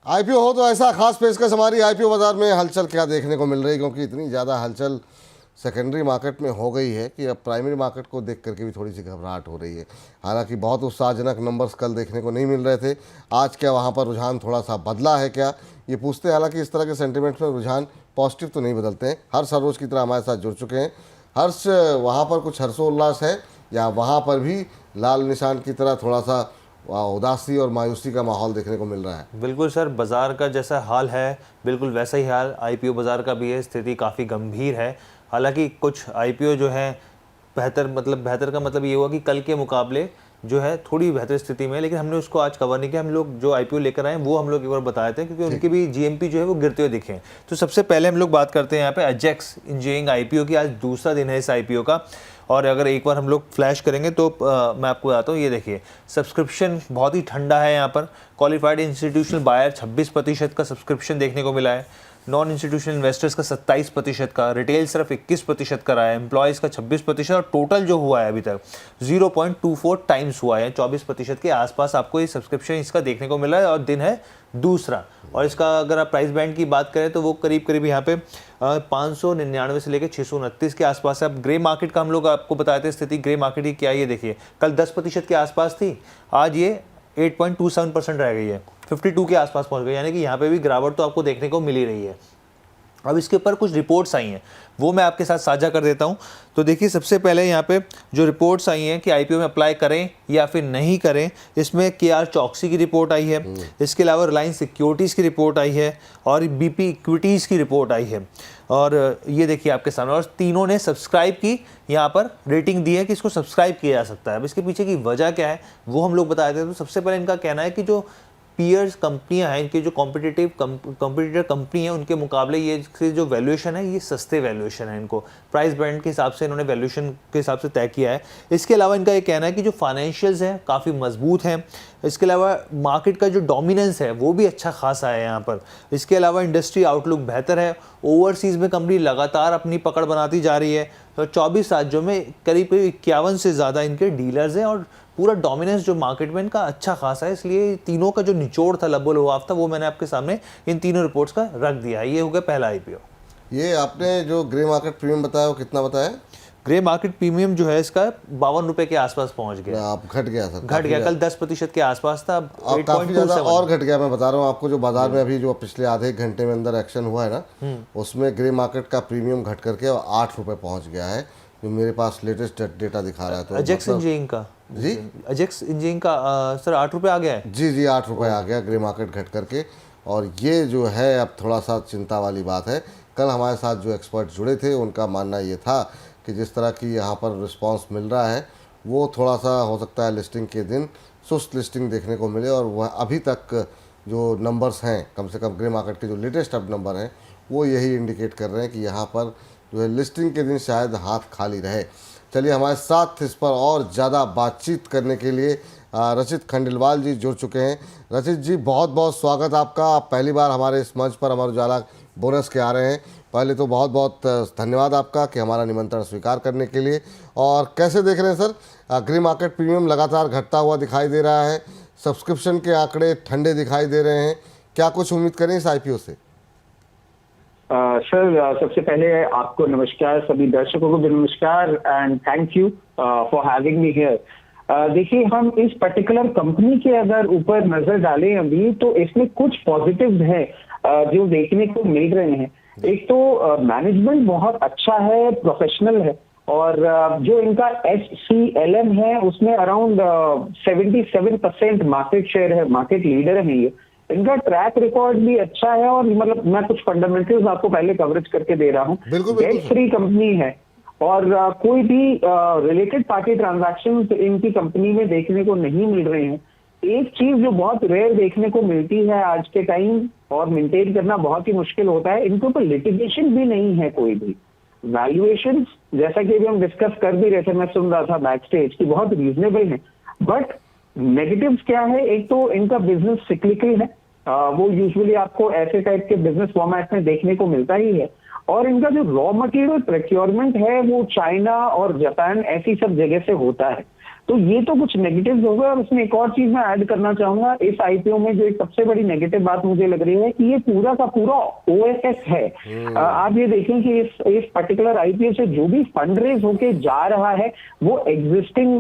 IPO हो तो ऐसा खास पेशकश हमारी आईपीओ बाजार में हलचल क्या देखने को मिल रही है, क्योंकि इतनी ज़्यादा हलचल सेकेंडरी मार्केट में हो गई है कि अब प्राइमरी मार्केट को देख करके भी थोड़ी सी घबराहट हो रही है। हालांकि बहुत उत्साहजनक नंबर्स कल देखने को नहीं मिल रहे थे, आज क्या वहां पर रुझान थोड़ा सा बदला है क्या, ये पूछते हैं। हालांकि इस तरह के सेंटिमेंट्स में रुझान पॉजिटिव तो नहीं बदलते हैं। हर्ष हर रोज़ की तरह हमारे साथ जुड़ चुके हैं। हर्ष, वहाँ पर कुछ हर्षोल्लास है या वहाँ पर भी लाल निशान की तरह थोड़ा सा उदासी और मायूसी का माहौल देखने को मिल रहा है? बिल्कुल सर, बाजार का जैसा हाल है बिल्कुल वैसा ही हाल आईपीओ बाजार का भी है। स्थिति काफ़ी गंभीर है। हालांकि कुछ आईपीओ जो है बेहतर का मतलब ये हुआ कि कल के मुकाबले जो है थोड़ी बेहतर स्थिति में है, लेकिन हमने उसको आज कवर नहीं किया। हम लोग जो आईपीओ लेकर आए वो हम लोग एक बार बताए थे, क्योंकि उनकी भी जीएमपी जो है वो गिरते हुए दिखे हैं। तो सबसे पहले हम लोग बात करते हैं यहाँ पे अजेक्स इंजीनियरिंग आईपीओ की। आज दूसरा दिन है इस आईपीओ का, और अगर एक बार हम लोग फ्लैश करेंगे तो मैं आपको बताता हूँ। ये देखिए, सब्सक्रिप्शन बहुत ही ठंडा है यहाँ पर। क्वालिफाइड इंस्टीट्यूशनल बायर 26% का सब्सक्रिप्शन देखने को मिला है, नॉन इंस्टीट्यूशनल इन्वेस्टर्स का 27% का, रिटेल सिर्फ 21% का रहा है, एम्प्लॉयज़ का 26%, और टोटल जो हुआ है अभी तक 0.24 टाइम्स हुआ है। 24% के आसपास आपको ये सब्सक्रिप्शन इसका देखने को मिला है, और दिन है दूसरा। और इसका अगर आप प्राइस बैंड की बात करें तो वो करीब यहाँ पे 599 से लेकर 629 के आसपास है। अब ग्रे मार्केट का हम लोग आपको बताए थे स्थिति। ग्रे मार्केट की क्या है ये देखिए, कल 10% के आसपास थी, आज ये 8.27% रह गई है, 52 के आसपास पहुंच गई। यानी कि यहाँ पे भी गिरावट तो आपको देखने को मिल ही रही है। अब इसके ऊपर कुछ रिपोर्ट्स आई हैं, वो मैं आपके साथ साझा कर देता हूँ। तो देखिए, सबसे पहले यहाँ पे जो रिपोर्ट्स आई हैं कि आईपीओ में अप्लाई करें या फिर नहीं करें, इसमें केआर चौकसी की रिपोर्ट आई है, इसके अलावा रिलायंस सिक्योरिटीज़ की रिपोर्ट आई है, और बीपी इक्विटीज़ की रिपोर्ट आई है। और ये देखिए आपके सामने, और तीनों ने सब्सक्राइब की, यहाँ पर रेटिंग दी है कि इसको सब्सक्राइब किया जा सकता है। अब इसके पीछे की वजह क्या है वो हम लोग बताए थे। तो सबसे पहले इनका कहना है कि जो पीयर्स कंपनियां हैं, इनके जो कॉम्पिटिटर कंपनी है, उनके मुकाबले ये जो वैल्यूएशन है ये सस्ते वैल्यूएशन है। इनको प्राइस बैंड के हिसाब से इन्होंने वैल्यूएशन के हिसाब से तय किया है। इसके अलावा इनका ये कहना है कि जो फाइनेंशियल्स हैं काफ़ी मजबूत हैं। इसके अलावा मार्केट का जो डोमिनेंस है वो भी अच्छा खासा है यहाँ पर। इसके अलावा इंडस्ट्री आउटलुक बेहतर है। ओवरसीज़ में कंपनी लगातार अपनी पकड़ बनाती जा रही है। तो 24 राज्यों में करीब 51 से ज़्यादा इनके डीलर्स हैं, और पूरा डोमिनेंस जो मार्केट में इनका अच्छा खासा है। इसलिए तीनों का जो निचोड़ था, लबो लुआब था, वो मैंने आपके सामने इन तीनों रिपोर्ट्स का रख दिया है। ये हो गया पहला आईपीओ। ये आपने जो ग्रे मार्केट प्रीमियम बताया वो कितना बताया? ग्रे मार्केट प्रीमियम जो है इसका 52 रुपए के आसपास पहुंच गया। आप घट गया सर, घट गया। कल 10% के आसपास था, अब काफी ज्यादा और घट गया। मैं बता रहा हूँ आपको, जो बाजार में अभी जो पिछले आधे घंटे में अंदर एक्शन हुआ है ना, उसमें ग्रे मार्केट का प्रीमियम घट करके 8 रुपए पहुंच गया है, जो मेरे पास लेटेस्ट डेटा दिखा रहा है। तो अजेक्स इंजीनियरिंग का जी, अजेक्स इंजीनियरिंग का सर 8 रुपए आ गया है। जी 8 रुपए आ गया ग्रे मार्केट घट करके। और ये जो है अब थोड़ा सा चिंता वाली बात है। कल हमारे साथ जो एक्सपर्ट जुड़े थे उनका मानना ये था कि जिस तरह की यहाँ पर रिस्पांस मिल रहा है वो थोड़ा सा हो सकता है लिस्टिंग के दिन सुस्त लिस्टिंग देखने को मिले। और वह अभी तक जो नंबर्स हैं, कम से कम ग्रे मार्केट के जो लेटेस्ट अब नंबर हैं, वो यही इंडिकेट कर रहे हैं कि यहाँ पर जो है लिस्टिंग के दिन शायद हाथ खाली रहे। चलिए, हमारे साथ इस पर और ज़्यादा बातचीत करने के लिए रचित खंडेलवाल जी जुड़ चुके हैं। रचित जी, बहुत बहुत स्वागत आपका। आप पहली बार हमारे इस मंच पर अमर उजाला बोनस के आ रहे हैं। पहले तो बहुत बहुत धन्यवाद आपका कि हमारा निमंत्रण स्वीकार करने के लिए। और कैसे देख रहे हैं सर, ग्रे मार्केट प्रीमियम लगातार घटता हुआ दिखाई दे रहा है, सब्सक्रिप्शन के आंकड़े ठंडे दिखाई दे रहे हैं, क्या कुछ उम्मीद करें इस आईपीओ से? सर, सबसे पहले आपको नमस्कार, सभी दर्शकों को भी नमस्कार, and thank you for having me here. देखिए, हम इस पर्टिकुलर कंपनी के अगर ऊपर नजर डालें अभी, तो इसमें कुछ पॉजिटिव्स हैं जो देखने को मिल रहे हैं। एक तो मैनेजमेंट बहुत अच्छा है, प्रोफेशनल है, और जो इनका SCLM है उसमें अराउंड 77% मार्केट शेयर है, मार्केट लीडर है ये। इनका ट्रैक रिकॉर्ड भी अच्छा है, और मतलब मैं कुछ फंडामेंटल्स आपको पहले कवरेज करके दे रहा हूँ। डेट फ्री कंपनी है, और कोई भी रिलेटेड पार्टी ट्रांजैक्शंस इनकी कंपनी में देखने को नहीं मिल रहे हैं। एक चीज जो बहुत रेयर देखने को मिलती है आज के टाइम, और मेंटेन करना बहुत ही मुश्किल होता है, इनके ऊपर लिटिगेशन भी नहीं है कोई भी। वैल्यूएशन जैसा कि अभी हम डिस्कस कर भी रहे थे, मैं सुन रहा था बैक स्टेज, की बहुत रीजनेबल है। बट नेगेटिव्स क्या है? एक तो इनका बिजनेस सिक्लिकल है, वो यूजुअली आपको ऐसे टाइप के बिजनेस फॉर्मेट में देखने को मिलता ही है। और इनका जो रॉ मटेरियल प्रोक्योरमेंट है वो चाइना और जापान ऐसी सब जगह से होता है। तो ये तो कुछ नेगेटिव्स हो गए। और उसमें एक और चीज मैं ऐड करना चाहूंगा, इस आईपीओ में जो एक सबसे बड़ी नेगेटिव बात मुझे लग रही है कि ये पूरा का पूरा ओएफएस है। आप ये देखें कि इस पर्टिकुलर आईपीओ से जो भी फंड रेज होके जा रहा है वो एग्जिस्टिंग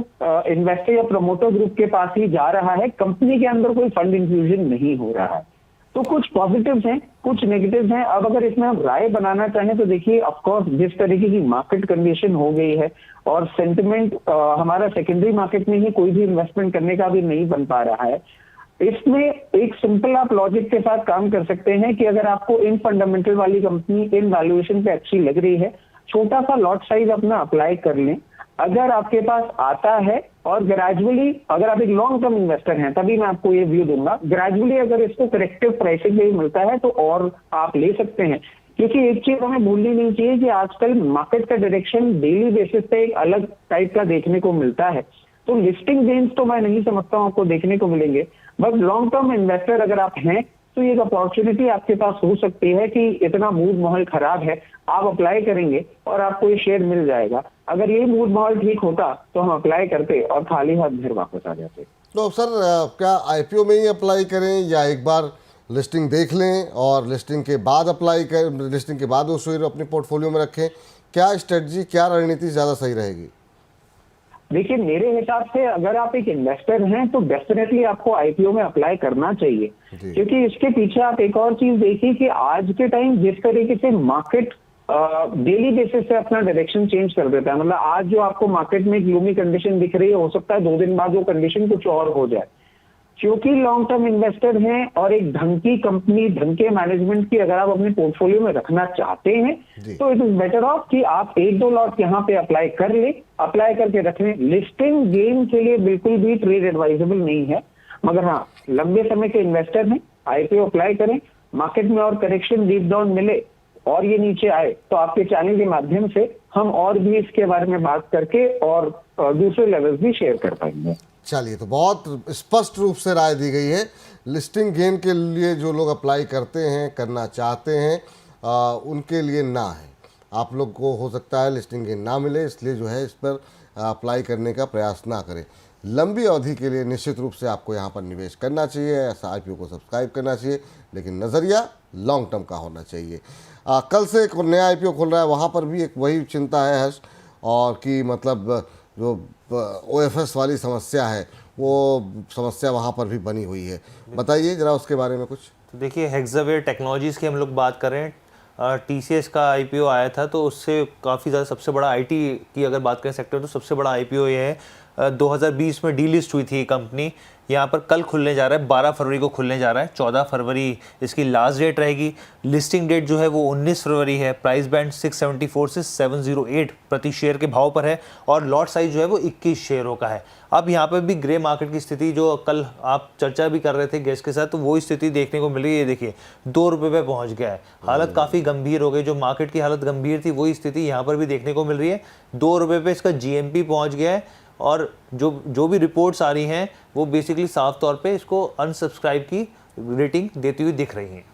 इन्वेस्टर या प्रमोटर ग्रुप के पास ही जा रहा है, कंपनी के अंदर कोई फंड इंफ्यूजन नहीं हो रहा है। तो कुछ पॉजिटिव्स हैं, कुछ नेगेटिव्स हैं। अब अगर इसमें हम राय बनाना चाहें तो देखिए, ऑफ कोर्स जिस तरीके की मार्केट कंडीशन हो गई है और सेंटिमेंट हमारा सेकेंडरी मार्केट में ही कोई भी इन्वेस्टमेंट करने का भी नहीं बन पा रहा है, इसमें एक सिंपल आप लॉजिक के साथ काम कर सकते हैं कि अगर आपको इन फंडामेंटल वाली कंपनी इन वैल्यूएशन पे अच्छी लग रही है, छोटा सा लॉट साइज अपना अप्लाई कर लें। अगर आपके पास आता है और ग्रेजुअली, अगर आप एक लॉन्ग टर्म इन्वेस्टर हैं तभी मैं आपको ये व्यू दूंगा, ग्रेजुअली अगर इसको करेक्टिव प्राइसिंग भी मिलता है तो और आप ले सकते हैं। क्योंकि एक चीज हमें भूलनी नहीं चाहिए कि आजकल मार्केट का डायरेक्शन डेली बेसिस पे एक अलग टाइप का देखने को मिलता है। तो लिस्टिंग गेन्स तो मैं नहीं समझता हूं आपको देखने को मिलेंगे, बट लॉन्ग टर्म इन्वेस्टर अगर आप हैं तो ये अपॉर्चुनिटी आपके पास हो सकती है कि इतना मूड माहौल खराब है, आप अप्लाई करेंगे और आपको ये शेयर मिल जाएगा। अगर ये मूड माहौल ठीक होता तो हम अप्लाई करते और खाली हाथ घर वापस आ जाते। तो सर क्या आईपीओ में ही अप्लाई करें या एक बार लिस्टिंग देख लें और लिस्टिंग के बाद अप्लाई कर, लिस्टिंग के बाद वो शेयर अपने पोर्टफोलियो में रखें? क्या स्ट्रेटजी, क्या रणनीति ज़्यादा सही रहेगी? देखिए, मेरे हिसाब से अगर आप एक इन्वेस्टर हैं तो डेफिनेटली आपको आईपीओ में अप्लाई करना चाहिए, क्योंकि इसके पीछे आप एक और चीज देखिए कि आज के टाइम जिस तरीके से मार्केट डेली बेसिस से अपना डायरेक्शन चेंज कर देता है, मतलब आज जो आपको मार्केट में ग्लूमी कंडीशन दिख रही है, हो सकता है 2 दिन बाद वो कंडीशन कुछ और हो जाए। क्योंकि लॉन्ग टर्म इन्वेस्टर हैं और एक ढंग की कंपनी, ढंग के मैनेजमेंट की अगर आप अपने पोर्टफोलियो में रखना चाहते हैं तो इट इज बेटर ऑफ कि आप 1-2 लॉट यहाँ पे अप्लाई कर ले, अप्लाई करके रख लें। लिस्टिंग गेन के लिए बिल्कुल भी ट्रेड एडवाइजेबल नहीं है, मगर हाँ लंबे समय के इन्वेस्टर हैं, आईपीओ अप्लाई करें। मार्केट में और करेक्शन डीप डाउन मिले और ये नीचे आए तो आपके चैनल के माध्यम से हम और भी इसके बारे में बात करके और दूसरे लेवल्स भी शेयर कर पाएंगे। चलिए, तो बहुत स्पष्ट रूप से राय दी गई है। लिस्टिंग गेन के लिए जो लोग अप्लाई करते हैं, करना चाहते हैं, उनके लिए ना है। आप लोग को हो सकता है लिस्टिंग गेन ना मिले, इसलिए जो है इस पर अप्लाई करने का प्रयास ना करें। लंबी अवधि के लिए निश्चित रूप से आपको यहाँ पर निवेश करना चाहिए, ऐसा आईपीओ को सब्सक्राइब करना चाहिए, लेकिन नज़रिया लॉन्ग टर्म का होना चाहिए। कल से एक नया आईपीओ खुल रहा है, वहाँ पर भी एक वही चिंता है हर्ष, और कि मतलब जो ओएफएस वाली समस्या है वो समस्या वहाँ पर भी बनी हुई है। बताइए ज़रा उसके बारे में कुछ। तो देखिए, हेक्सावेयर टेक्नोलॉजीज़ की हम लोग बात कर रहे हैं। टीसीएस का आईपीओ आया था तो उससे काफ़ी ज़्यादा सबसे बड़ा आईटी की अगर बात करें सेक्टर तो सबसे बड़ा आईपीओ ये है। 2020 में डीलिस्ट हुई थी कंपनी, यहाँ पर कल खुलने जा रहा है, 12 फरवरी को खुलने जा रहा है। 14 फरवरी इसकी लास्ट डेट रहेगी। लिस्टिंग डेट जो है वो 19 फरवरी है। प्राइस बैंड 674 से 708 प्रति शेयर के भाव पर है और लॉट साइज जो है वो 21 शेयरों का है। अब यहाँ पर भी ग्रे मार्केट की स्थिति जो कल आप चर्चा भी कर रहे थे गेस्ट के साथ, तो वो स्थिति देखने को मिल रही है। ये देखिए, 2 रुपये पे पहुँच गया है। हालत काफ़ी गंभीर हो गई। जो मार्केट की हालत गंभीर थी वही स्थिति यहाँ पर भी देखने को मिल रही है। 2 रुपये पे इसका जीएमपी पहुँच गया है और जो भी रिपोर्ट्स आ रही हैं वो बेसिकली साफ तौर पे इसको अनसब्सक्राइब की रेटिंग देती हुई दिख रही हैं।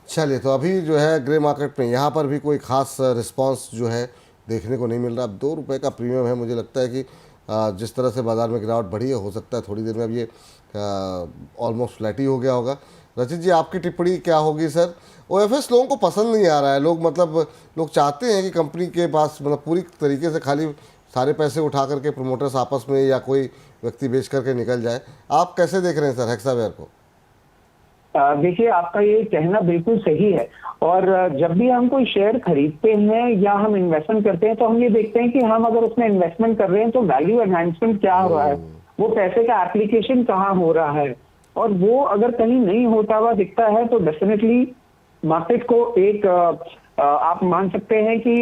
चलिए, तो अभी जो है ग्रे मार्केट में यहाँ पर भी कोई ख़ास रिस्पांस जो है देखने को नहीं मिल रहा। अब 2 रुपये का प्रीमियम है। मुझे लगता है कि जिस तरह से बाज़ार में गिरावट बढ़ी है, हो सकता है थोड़ी देर में अब ये ऑलमोस्ट फ्लैट ही हो गया होगा। रचित जी, आपकी टिप्पणी क्या होगी सर? ओएफएस लोगों को पसंद नहीं आ रहा है। लोग चाहते हैं कि कंपनी के पास मतलब पूरी तरीके से खाली सारे पैसे उठा करके प्रमोटर्स आपस में या कोई व्यक्ति बेच करके निकल जाए। आप कैसे देख रहे हैं सर हेक्सावेयर को? देखिए, आपका ये कहना बिल्कुल सही है। और जब भी हम कोई शेयर खरीदते हैं या हम इन्वेस्टमेंट करते हैं तो हम ये देखते हैं कि हम अगर उसमें इन्वेस्टमेंट कर रहे हैं तो वैल्यू एनहांसमेंट क्या हो रहा है, वो पैसे का एप्लीकेशन कहाँ हो रहा है। और वो अगर कहीं नहीं होता हुआ दिखता है तो डेफिनेटली मार्केट को एक आप मान सकते हैं कि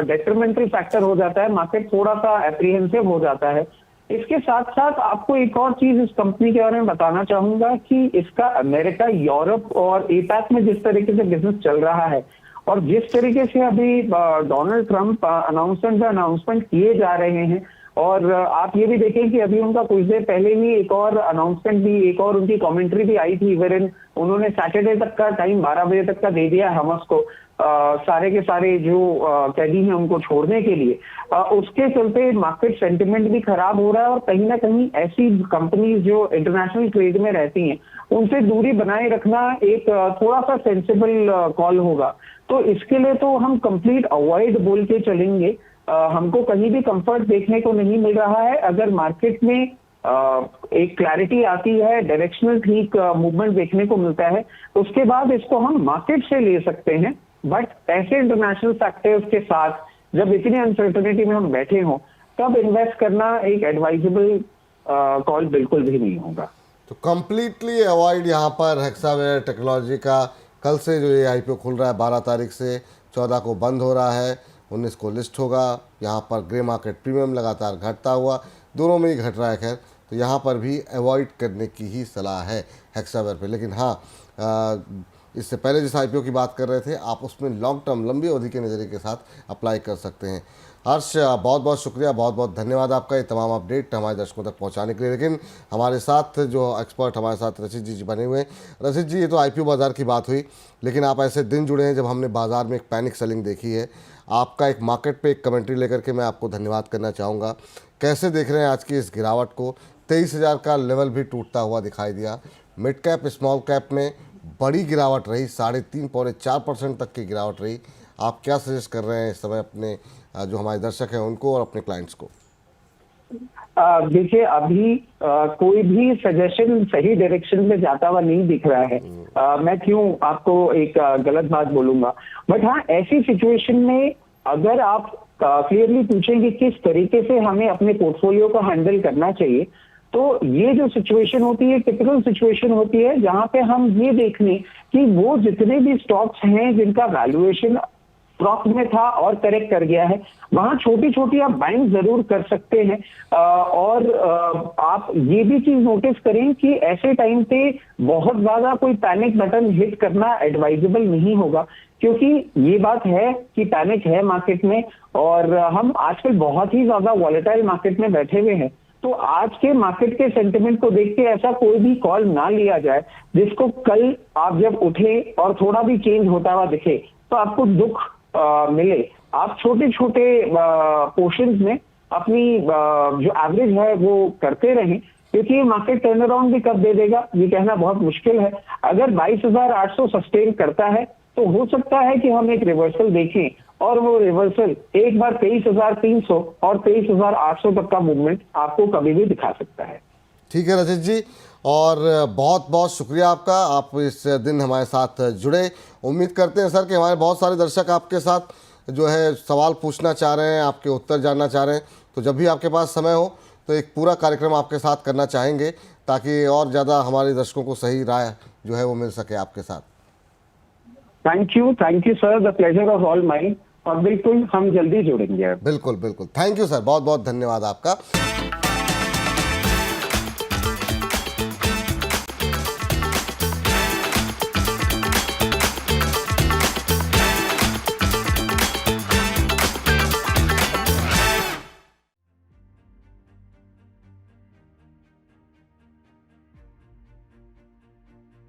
डेट्रीमेंटल फैक्टर हो जाता है, मार्केट थोड़ा सा एप्रीहेंसिव हो जाता है। इसके साथ साथ आपको एक और चीज इस कंपनी के बारे में बताना चाहूंगा कि इसका अमेरिका, यूरोप और एपैक में जिस तरीके से बिजनेस चल रहा है और जिस तरीके से अभी डोनाल्ड ट्रंप अनाउंसमेंट किए जा रहे हैं, और आप ये भी देखें कि अभी उनका कुछ देर पहले ही एक और अनाउंसमेंट भी, एक और उनकी कमेंट्री भी आई थी, वेरिन उन्होंने सैटरडे तक का टाइम 12 बजे तक का दे दिया है हमस को, सारे के सारे जो कैदी हैं उनको छोड़ने के लिए। उसके चलते मार्केट सेंटिमेंट भी खराब हो रहा है और कहीं ना कहीं ऐसी कंपनीज जो इंटरनेशनल ट्रेड में रहती हैं उनसे दूरी बनाए रखना एक थोड़ा सा सेंसिबल कॉल होगा। तो इसके लिए तो हम कंप्लीट अवॉइड बोल के चलेंगे। हमको कहीं भी कंफर्ट देखने को नहीं मिल रहा है। अगर मार्केट में एक क्लैरिटी आती है, डायरेक्शनल ठीक मूवमेंट देखने को मिलता है, उसके बाद इसको हम मार्केट से ले सकते हैं। बट ऐसे इंटरनेशनल फैक्टर्स के साथ जब इतनी अनसर्टेनिटी में हम बैठे हों तब इन्वेस्ट करना एक एडवाइजेबल कॉल बिल्कुल भी नहीं होगा। तो कंप्लीटली अवॉइड यहाँ पर हेक्सावेयर टेक्नोलॉजी का। कल से जो ये आईपीओ खुल रहा है 12 तारीख से, 14 को बंद हो रहा है, 19 को लिस्ट होगा। यहाँ पर ग्रे मार्केट प्रीमियम लगातार घटता हुआ, दोनों में ही घट रहा है। खैर, तो यहाँ पर भी अवॉइड करने की ही सलाह है हेक्सावेयर पे। लेकिन हाँ, इससे पहले जिस आईपीओ की बात कर रहे थे आप, उसमें लॉन्ग टर्म लंबी अवधि के नज़रिए के साथ अप्लाई कर सकते हैं। हर्ष, बहुत बहुत शुक्रिया, बहुत बहुत धन्यवाद आपका ये तमाम अपडेट हमारे दर्शकों तक पहुंचाने के लिए। लेकिन हमारे साथ जो एक्सपर्ट हमारे साथ रचित जी बने हुए हैं। रचित जी, ये तो आईपीओ बाज़ार की बात हुई, लेकिन आप ऐसे दिन जुड़े हैं जब हमने बाज़ार में एक पैनिक सेलिंग देखी है। आपका एक मार्केट पे एक कमेंट्री लेकर के मैं आपको धन्यवाद करना चाहूँगा। कैसे देख रहे हैं आज की इस गिरावट को? 23,000 का लेवल भी टूटता हुआ दिखाई दिया। मिड कैप स्मॉल कैप में बड़ी गिरावट रही, 3.5 पौने 4% तक की गिरावट रही। आप क्या सजेस्ट कर रहे हैं इस समय अपने जो हमारे दर्शक हैं उनको और अपने क्लाइंट्स को? देखिए, अभी कोई भी सजेशन सही डायरेक्शन में जाता हुआ नहीं दिख रहा है। मैं क्यों आपको एक गलत बात बोलूंगा, बट हाँ, ऐसी सिचुएशन में अगर आप क्लियरली पूछेंगे किस तरीके से हमें अपने पोर्टफोलियो को हैंडल करना चाहिए, तो ये जो सिचुएशन होती है टिपिकल सिचुएशन होती है जहां पे हम ये देख लें कि वो जितने भी स्टॉक्स हैं जिनका वैल्यूएशन प्रॉफ में था और करेक्ट कर गया है, वहां छोटी छोटी आप बाइंग जरूर कर सकते हैं। और आप ये भी चीज नोटिस करें कि ऐसे टाइम पे बहुत ज्यादा कोई पैनिक बटन हिट करना एडवाइजेबल नहीं होगा, क्योंकि ये बात है कि पैनिक है मार्केट में और हम आजकल बहुत ही ज्यादा वॉलेटाइल मार्केट में बैठे हुए हैं। तो आज के मार्केट के सेंटिमेंट को देख के ऐसा कोई भी कॉल ना लिया जाए जिसको कल आप जब उठे और थोड़ा भी चेंज होता हुआ दिखे तो आपको दुख मिले। आप छोटे छोटे पोर्शंस में अपनी जो एवरेज है वो करते रहें, क्योंकि ये मार्केट टर्न अराउंड भी कब दे देगा ये कहना बहुत मुश्किल है। अगर 22,800 सस्टेन करता है तो हो सकता है कि हम एक रिवर्सल देखें और वो रिवर्सल एक बार 23,300 और 23,800 तक का मूवमेंट आपको कभी भी दिखा सकता है। ठीक है रचित जी, और बहुत बहुत शुक्रिया आपका, आप इस दिन हमारे साथ जुड़े। उम्मीद करते हैं सर कि हमारे बहुत सारे दर्शक आपके साथ जो है सवाल पूछना चाह रहे हैं, आपके उत्तर जानना चाह रहे हैं। तो जब भी आपके पास समय हो तो एक पूरा कार्यक्रम आपके साथ करना चाहेंगे ताकि और ज़्यादा हमारे दर्शकों को सही राय जो है वो मिल सके आपके साथ। Thank you sir, the pleasure of all mine. और बिल्कुल हम जल्दी जुड़ेंगे। बिल्कुल बिल्कुल, थैंक यू सर, बहुत बहुत धन्यवाद आपका।